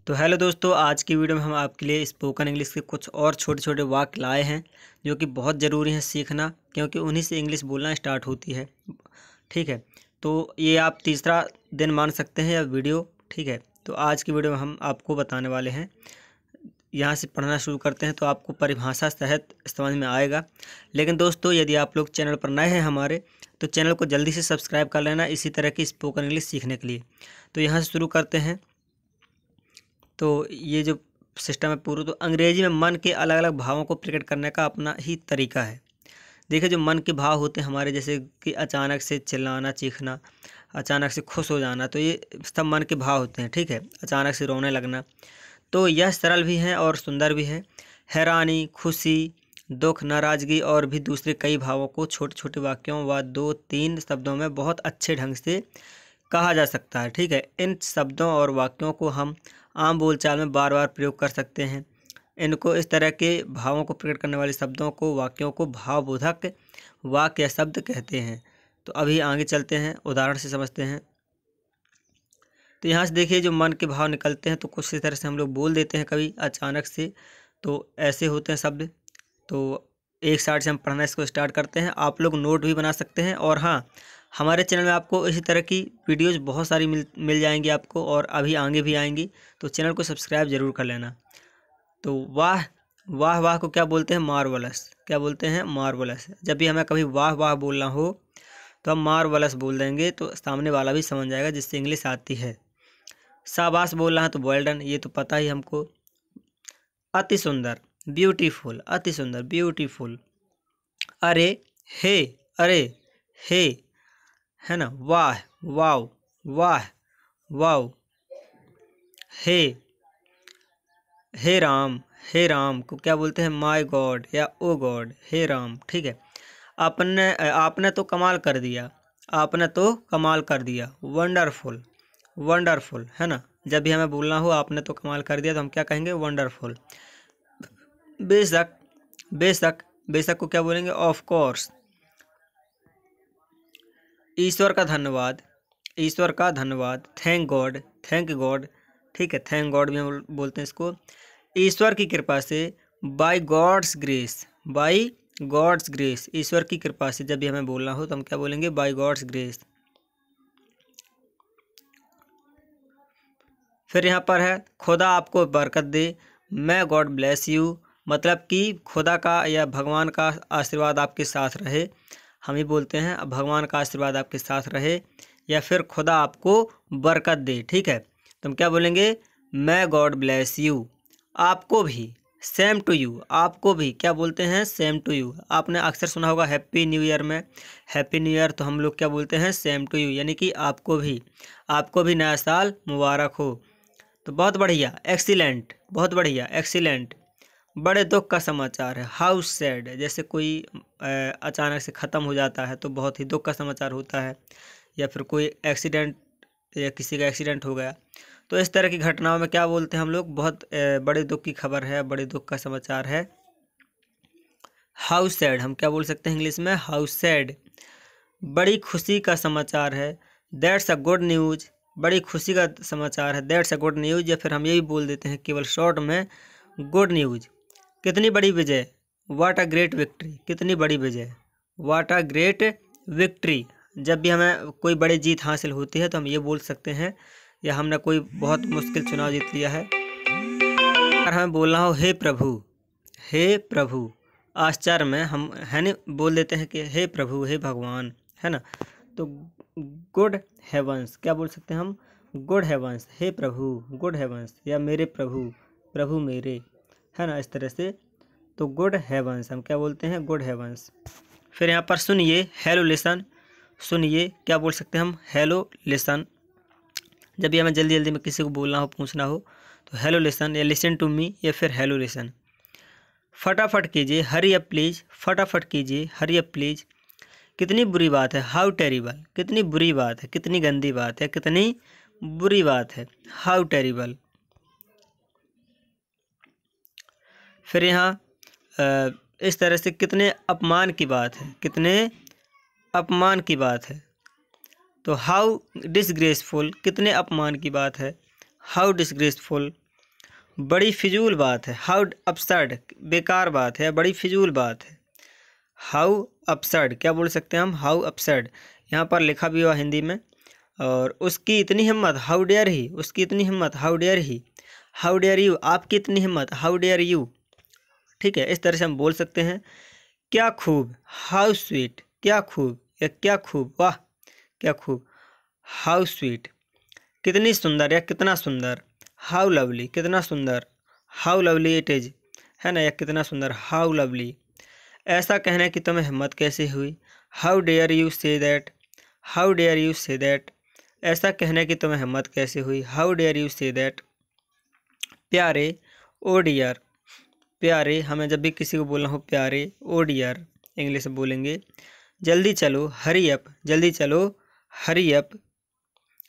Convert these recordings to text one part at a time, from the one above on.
तो हेलो दोस्तों, आज की वीडियो में हम आपके लिए स्पोकन इंग्लिश के कुछ और छोटे छोटे वाक्य लाए हैं जो कि बहुत ज़रूरी हैं सीखना, क्योंकि उन्हीं से इंग्लिश बोलना स्टार्ट होती है। ठीक है, तो ये आप तीसरा दिन मान सकते हैं या वीडियो। ठीक है, तो आज की वीडियो में हम आपको बताने वाले हैं। यहाँ से पढ़ना शुरू करते हैं तो आपको परिभाषा सहित समझ में आएगा। लेकिन दोस्तों, यदि आप लोग चैनल पर नए हैं हमारे, तो चैनल को जल्दी से सब्सक्राइब कर लेना इसी तरह की स्पोकन इंग्लिश सीखने के लिए। तो यहाँ से शुरू करते हैं। तो ये जो सिस्टम है पूरा, तो अंग्रेजी में मन के अलग अलग भावों को प्रकट करने का अपना ही तरीका है। देखिए, जो मन के भाव होते हैं हमारे, जैसे कि अचानक से चिल्लाना, चीखना, अचानक से खुश हो जाना, तो ये सब मन के भाव होते हैं। ठीक है, अचानक से रोने लगना, तो यह सरल भी है और सुंदर भी है। हैरानी, खुशी, दुख, नाराज़गी और भी दूसरे कई भावों को छोटे छोटे वाक्यों व 2-3 शब्दों में बहुत अच्छे ढंग से कहा जा सकता है। ठीक है, इन शब्दों और वाक्यों को हम आम बोलचाल में बार बार प्रयोग कर सकते हैं। इनको इस तरह के भावों को प्रकट करने वाले शब्दों को, वाक्यों को भावबोधक वाक्य या शब्द कहते हैं। तो अभी आगे चलते हैं, उदाहरण से समझते हैं। तो यहाँ से देखिए, जो मन के भाव निकलते हैं तो कुछ इस तरह से हम लोग बोल देते हैं कभी अचानक से, तो ऐसे होते हैं शब्द। तो एक साइड से हम पढ़ना इसको स्टार्ट करते हैं। आप लोग नोट भी बना सकते हैं। और हाँ, हमारे चैनल में आपको इसी तरह की वीडियोज़ बहुत सारी मिल जाएंगी आपको, और अभी आगे भी आएंगी। तो चैनल को सब्सक्राइब ज़रूर कर लेना। तो वाह वाह वाह को क्या बोलते हैं? मार्वलस। क्या बोलते हैं? मार्वलस। जब भी हमें कभी वाह वाह बोलना हो तो हम मार्वलस बोल देंगे, तो सामने वाला भी समझ जाएगा जिससे इंग्लिश आती है। शाबाश बोलना है तो वेल डन, ये तो पता ही हमको। अति सुंदर, ब्यूटीफुल, अति सुंदर, ब्यूटीफुल। अरे, हे, अरे, हे, है ना। वाह, वाव, वाह, वाव। हे, हे राम, हे राम को क्या बोलते हैं? माय गॉड या ओ गॉड, हे राम। ठीक है, आपने तो कमाल कर दिया, आपने तो कमाल कर दिया। वंडरफुल, वंडरफुल, है ना। जब भी हमें बोलना हो आपने तो कमाल कर दिया, तो हम क्या कहेंगे? वंडरफुल। बेशक, बेशक, बेशक को क्या बोलेंगे? Of course. ईश्वर का धन्यवाद, ईश्वर का धन्यवाद। Thank God, thank God. ठीक है, थैंक गॉड भी हम बोलते हैं इसको। ईश्वर की कृपा से, by God's grace, by God's grace, ईश्वर की कृपा से जब भी हमें बोलना हो तो हम क्या बोलेंगे? By God's grace. फिर यहाँ पर है, खुदा आपको बरकत दे, मैं गॉड ब्लेस यू। मतलब कि खुदा का या भगवान का आशीर्वाद आपके साथ रहे। हम ही बोलते हैं, अब भगवान का आशीर्वाद आपके साथ रहे, या फिर खुदा आपको बरकत दे। ठीक है, तो हम क्या बोलेंगे? मैं गॉड ब्लेस यू। आपको भी, सेम टू यू, आपको भी क्या बोलते हैं? Same to you. आपने अक्सर सुना होगा हैप्पी न्यू ईयर में, हैप्पी न्यू ईयर, तो हम लोग क्या बोलते हैं? सेम टू यू, यानी कि आपको भी, आपको भी नया साल मुबारक हो। तो बहुत बढ़िया, एक्सीलेंट, बहुत बढ़िया, एक्सीलेंट। बड़े दुख का समाचार है, हाउ सैड। जैसे कोई अचानक से ख़त्म हो जाता है तो बहुत ही दुख का समाचार होता है, या फिर कोई एक्सीडेंट, या किसी का एक्सीडेंट हो गया, तो इस तरह की घटनाओं में क्या बोलते हैं हम लोग? बहुत बड़े दुख की खबर है, बड़े दुख का समाचार है। हाउ सैड हम क्या बोल सकते हैं इंग्लिश में? How sad. बड़ी खुशी का समाचार है, दैट्स अ गुड न्यूज़। बड़ी खुशी का समाचार है, दैट्स अ गुड न्यूज़। या फिर हम ये भी बोल देते हैं केवल शॉर्ट में, गुड न्यूज़। कितनी बड़ी विजय, व्हाट अ ग्रेट विक्ट्री। कितनी बड़ी विजय, व्हाट अ ग्रेट विक्ट्री। जब भी हमें कोई बड़ी जीत हासिल होती है तो हम ये बोल सकते हैं, या हमने कोई बहुत मुश्किल चुनाव जीत लिया है। अगर हमें बोलना हो हे प्रभु, हे प्रभु, आश्चर्य में हम है नहीं बोल देते हैं कि हे प्रभु, हे भगवान, है ना। तो गुड हेवंस क्या बोल सकते हैं हम? गुड हेवंस, हे प्रभु, गुड हेवंस, या मेरे प्रभु, प्रभु मेरे, है ना, इस तरह से। तो गुड हेवंस हम क्या बोलते हैं? Good heavens. फिर यहाँ पर सुनिए, हेलो लिसन। सुनिए क्या बोल सकते हैं हम? Hello listen. जब भी हमें जल्दी जल्दी में किसी को बोलना हो, पूछना हो, तो हेलो लिसन, या लिसन टू मी, या फिर हेलो लिसन। फटाफट कीजिए, हरी अप प्लीज़। फटाफट कीजिए, हरी अप प्लीज़। कितनी बुरी बात है, हाउ टेरिबल। कितनी बुरी बात है, कितनी गंदी बात है, कितनी बुरी बात है, हाउ टेरिबल। फिर यहाँ इस तरह से कितने अपमान की बात है, कितने अपमान की बात है, तो हाउ डिसग्रेसफुल। कितने अपमान की बात है, हाउ डिसग्रेसफुल। बड़ी फिजूल बात है। हाउ अपसर्ड, बेकार बात है, बड़ी फिजूल बात है। हाउ अपसर्ड क्या बोल सकते हैं हम, हाउ अपसर्ड। यहाँ पर लिखा भी हुआ हिंदी में। और उसकी इतनी हिम्मत, हाउ डेयर ही, उसकी इतनी हिम्मत, how dare he, how dare you, आपकी इतनी हिम्मत, हाउ डेयर यू। ठीक है, इस तरह से हम बोल सकते हैं। क्या खूब, हाउ स्वीट, क्या खूब या क्या खूब, वाह क्या खूब, हाउ स्वीट। कितनी सुंदर या कितना सुंदर, हाउ लवली, कितना सुंदर, हाउ लवली इट इज, है ना, या कितना सुंदर, हाउ लवली। ऐसा कहने की तुम्हें हिम्मत कैसे हुई, how dare you say that, how dare you say that. ऐसा कहने की तुम्हें हिम्मत कैसे हुई, how dare you say that. प्यारे, ओ डियर, प्यारे, हमें जब भी किसी को बोलना हो प्यारे, ओ डियर इंग्लिश में बोलेंगे। जल्दी चलो, हरी अप, जल्दी चलो, हरी अप।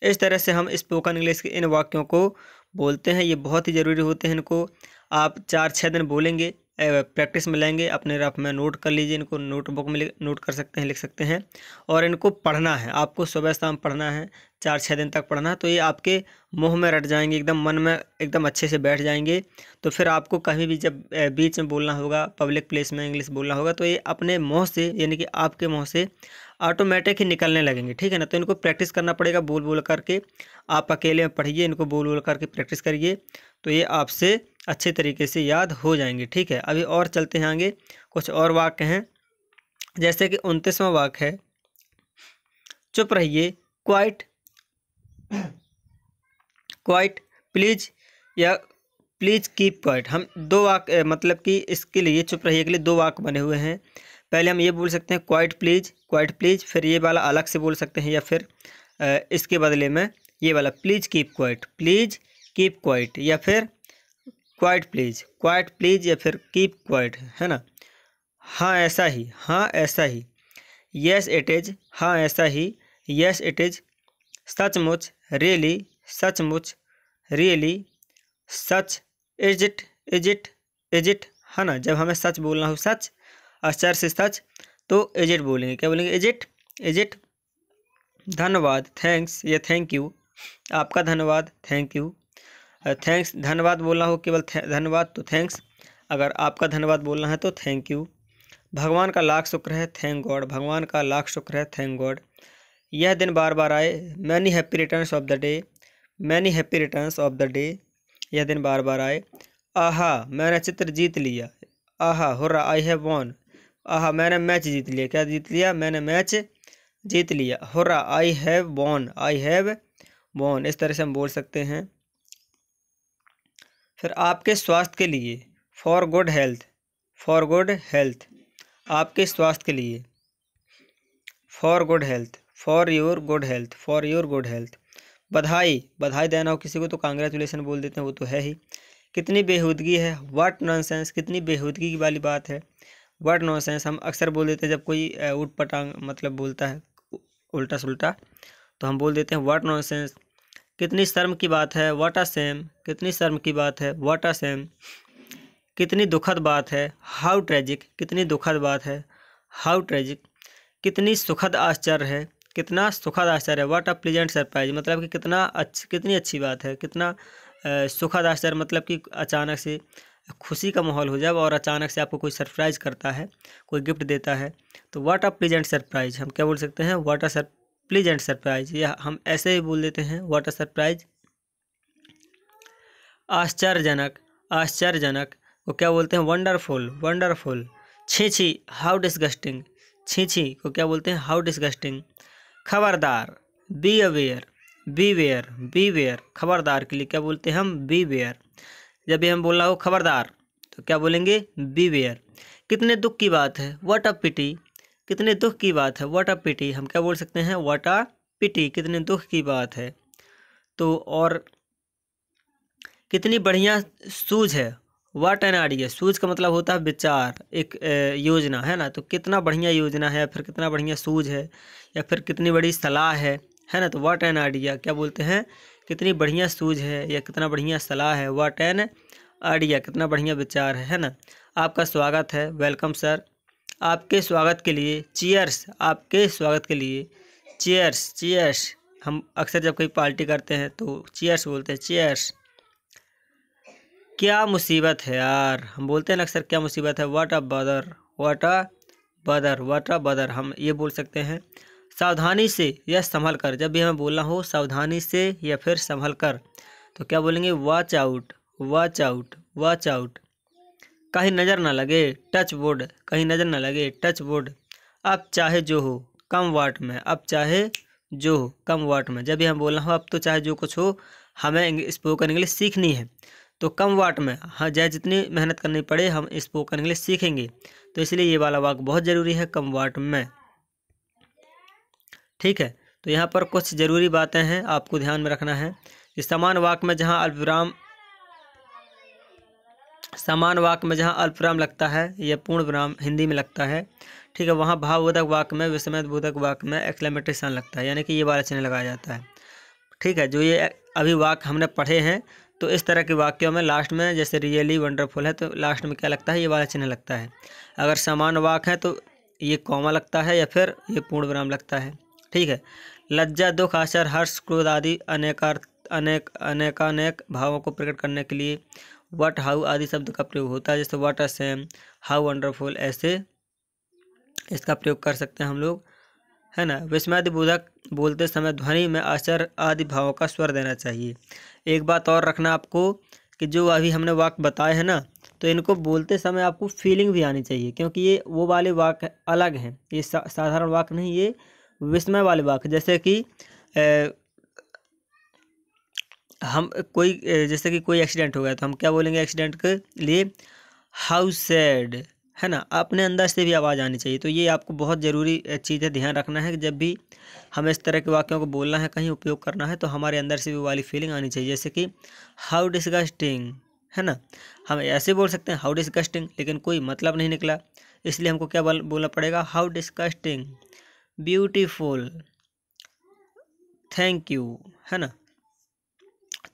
इस तरह से हम स्पोकन इंग्लिश के इन वाक्यों को बोलते हैं। ये बहुत ही ज़रूरी होते हैं। इनको आप 4-6 दिन बोलेंगे, प्रैक्टिस में लेंगे, अपने रफ में नोट कर लीजिए। इनको नोटबुक में नोट कर सकते हैं, लिख सकते हैं। और इनको पढ़ना है, आपको सुबह शाम पढ़ना है, 4-6 दिन तक पढ़ना है। तो ये आपके मुंह में रट जाएंगे, एकदम मन में एकदम अच्छे से बैठ जाएंगे। तो फिर आपको कहीं भी जब बीच में बोलना होगा, पब्लिक प्लेस में इंग्लिश बोलना होगा, तो ये अपने मुँह से, यानी कि आपके मुँह से ऑटोमेटिक ही निकलने लगेंगे। ठीक है ना। तो इनको प्रैक्टिस करना पड़ेगा बोल बोल करके। आप अकेले में पढ़िए, इनको बोल बोल करके प्रैक्टिस करिए, तो ये आपसे अच्छे तरीके से याद हो जाएंगे। ठीक है, अभी और चलते हैं आगे। कुछ और वाक्य हैं, जैसे कि 29वां वाक्य है, चुप रहिए, क्वाइट, क्वाइट प्लीज, या प्लीज कीप क्वाइट। हम दो वाक्य, मतलब कि इसके लिए चुप रहिए के लिए दो वाक्य बने हुए हैं। पहले हम ये बोल सकते हैं क्वाइट प्लीज, क्वाइट प्लीज, फिर ये वाला अलग से बोल सकते हैं, या फिर इसके बदले में ये वाला please keep quiet, please keep quiet, या फिर क्वाइट प्लीज, क्वाइट प्लीज, या फिर कीप क्वाइट, है ना। हाँ ऐसा ही, हाँ ऐसा ही, यस इट इज, हाँ ऐसा ही, यस इट इज, सचमुच, रियली, सचमुच, really, such, is it, is it, is it, है ना। जब हमें सच बोलना हो, सच, अक्षर से सच, तो इज इट बोलेंगे। क्या बोलेंगे, इज इट, इज इट। धन्यवाद, थैंक्स, या थैंक यू, आपका धन्यवाद, थैंक यू। थैंक्स, धन्यवाद बोलना हो केवल धन्यवाद तो थैंक्स, अगर आपका धन्यवाद बोलना है तो थैंक यू। भगवान का लाख शुक्र है, थैंक गॉड, भगवान का लाख शुक्र है, थैंक गॉड। यह दिन बार बार आए, many happy returns of the day, many happy returns of the day, यह दिन बार बार आए। आहा, मैंने चित्र जीत लिया, आहा, हुर्रा, आई हैव वॉन, आहा, मैंने मैच जीत लिया, क्या जीत लिया, मैंने मैच जीत लिया, hurrah, I have von, I have von. इस तरह से हम बोल सकते हैं। फिर आपके स्वास्थ्य के लिए, for good health, for good health, आपके स्वास्थ्य के लिए, for good health, for your good health, for your good health. बधाई, बधाई देना हो किसी को तो कांग्रेचुलेसन बोल देते हैं, वो तो है ही। कितनी बेहूदगी है, व्हाट नॉनसेंस, कितनी बेहूदगी की वाली बात है, व्हाट नॉनसेंस। हम अक्सर बोल देते हैं जब कोई उठ पटांग मतलब बोलता है उल्टा सुल्टा, तो हम बोल देते हैं व्हाट नॉनसेंस। कितनी शर्म की बात है, व्हाट अ सेम, कितनी शर्म की बात है, व्हाट अ सेम। कितनी दुखद बात है, हाउ ट्रेजिक, कितनी दुखद बात है, हाउ ट्रेजिक। कितनी सुखद आश्चर्य है, कितना सुखद आश्चर्य है, व्हाट अ प्लीजेंट सरप्राइज, मतलब कि कितनी अच्छी बात है, कितना सुखद आश्चर्य, मतलब कि अचानक से खुशी का माहौल हो जाए और अचानक से आपको कोई सरप्राइज करता है, कोई गिफ्ट देता है, तो व्हाट अ प्लीजेंट सरप्राइज। हम क्या बोल सकते हैं, व्हाट अ प्लीजेंट सरप्राइज, या हम ऐसे ही बोल देते हैं व्हाट अ सरप्राइज। आश्चर्यजनक, आश्चर्यजनक को क्या बोलते हैं, वंडरफुल, वंडरफुल। छी छी, हाउ डिस्गस्टिंग, छी छी को क्या बोलते हैं, हाउ डिस्गस्टिंग। खबरदार, be aware, beware, beware, खबरदार के लिए क्या बोलते हैं हम, बी वेयर। जब भी हम बोलना हो खबरदार तो क्या बोलेंगे, बी वेयर। कितने दुख की बात है, व्हाट अ पिटी, कितने दुख की बात है, व्हाट अ पिटी। हम क्या बोल सकते हैं, व्हाट अ पिटी, कितने दुख की बात है। तो और कितनी बढ़िया सूझ है, व्हाट एन आइडिया। सूझ का मतलब होता है विचार, एक योजना, है ना। तो कितना बढ़िया योजना है, या फिर कितना बढ़िया सूझ है, या फिर कितनी बड़ी सलाह है ना। तो व्हाट एन आइडिया क्या बोलते हैं, कितनी बढ़िया सूझ है या कितना बढ़िया सलाह है, व्हाट एन आइडिया, कितना बढ़िया विचार है ना। आपका स्वागत है, वेलकम सर। आपके स्वागत के लिए, चीयर्स, आपके स्वागत के लिए, चीयर्स, चीयर्स। हम अक्सर जब कोई पार्टी करते हैं तो चीयर्स बोलते हैं, चीयर्स। क्या मुसीबत है यार, हम बोलते हैं ना अक्सर क्या मुसीबत है, व्हाट अ बदर, व्हाट अ बदर, व्हाट अ बदर, हम ये बोल सकते हैं सावधानी से या संभल कर। जब भी हमें बोलना हो सावधानी से या फिर संभल कर तो क्या बोलेंगे, watch out, watch out, watch out. कहीं नज़र ना लगे, टच वुड, कहीं नज़र ना लगे, टच वुड। अब चाहे जो हो कम वाट में, अब चाहे जो हो कम वाट में। जब भी हम बोलना हो अब तो चाहे जो कुछ हो, हमें स्पोकन इंग्लिश सीखनी है तो कम वाट में, हाँ चाहे जितनी मेहनत करनी पड़े हम स्पोकन इंग्लिश सीखेंगे। तो इसलिए ये वाला वाक्य बहुत ज़रूरी है, कम वाट में। ठीक है, तो यहाँ पर कुछ ज़रूरी बातें हैं आपको ध्यान में रखना है कि समान वाक्य में जहाँ अल्पविराम, समान वाक्य में जहाँ अल्पविराम लगता है या पूर्ण विराम हिंदी में लगता है, ठीक है, वहाँ भावबोधक वाक्य में, विस्मयबोधक वाक्य में एक्सक्लेमेटरी साइन लगता है, यानी कि ये वाला चिन्ह लगाया जाता है। ठीक है, जो ये अभी वाक्य हमने पढ़े हैं तो इस तरह के वाक्यों में लास्ट में जैसे रियली वंडरफुल है तो लास्ट में क्या लगता है, ये वाला चिन्ह लगता है। अगर समान वाक्य है तो ये कॉमा लगता है या फिर ये पूर्ण विराम लगता है। ठीक है, लज्जा, दुख, आश्चर्य, हर्ष, क्रोध आदि अनेकानेक भावों को प्रकट करने के लिए व्हाट, हाउ आदि शब्द का प्रयोग होता है। जैसे what a same, how wonderful, ऐसे इसका प्रयोग कर सकते हैं हम लोग, है ना। विस्मयबोधक बोलते समय ध्वनि में आश्चर्य आदि भावों का स्वर देना चाहिए। एक बात और रखना आपको कि जो अभी हमने वाक्य बताए हैं ना, तो इनको बोलते समय आपको फीलिंग भी आनी चाहिए, क्योंकि ये वो वाले वाक्य अलग हैं, ये साधारण वाक्य नहीं, ये विस्मय वाले वाक्य। जैसे कि हम जैसे कि कोई एक्सीडेंट हो गया तो हम क्या बोलेंगे एक्सीडेंट के लिए, हाउ सैड, है ना। अपने अंदर से भी आवाज़ आनी चाहिए। तो ये आपको बहुत ज़रूरी चीज़ है, ध्यान रखना है कि जब भी हमें इस तरह के वाक्यों को बोलना है, कहीं उपयोग करना है, तो हमारे अंदर से भी वाली फीलिंग आनी चाहिए। जैसे कि हाउ डिस्गस्टिंग, है ना, हम ऐसे बोल सकते हैं हाउ डिस्गस्टिंग, लेकिन कोई मतलब नहीं निकला, इसलिए हमको क्या बोलना पड़ेगा, how disgusting, beautiful, thank you, है ना।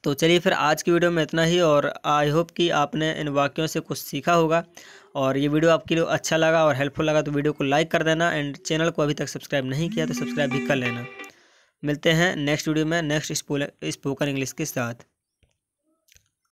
तो चलिए फिर आज की वीडियो में इतना ही, और आई होप कि आपने इन वाक्यों से कुछ सीखा होगा और ये वीडियो आपके लिए अच्छा लगा और हेल्पफुल लगा तो वीडियो को लाइक कर देना, एंड चैनल को अभी तक सब्सक्राइब नहीं किया तो सब्सक्राइब भी कर लेना। मिलते हैं नेक्स्ट वीडियो में नेक्स्ट स्पोकन इंग्लिश के साथ।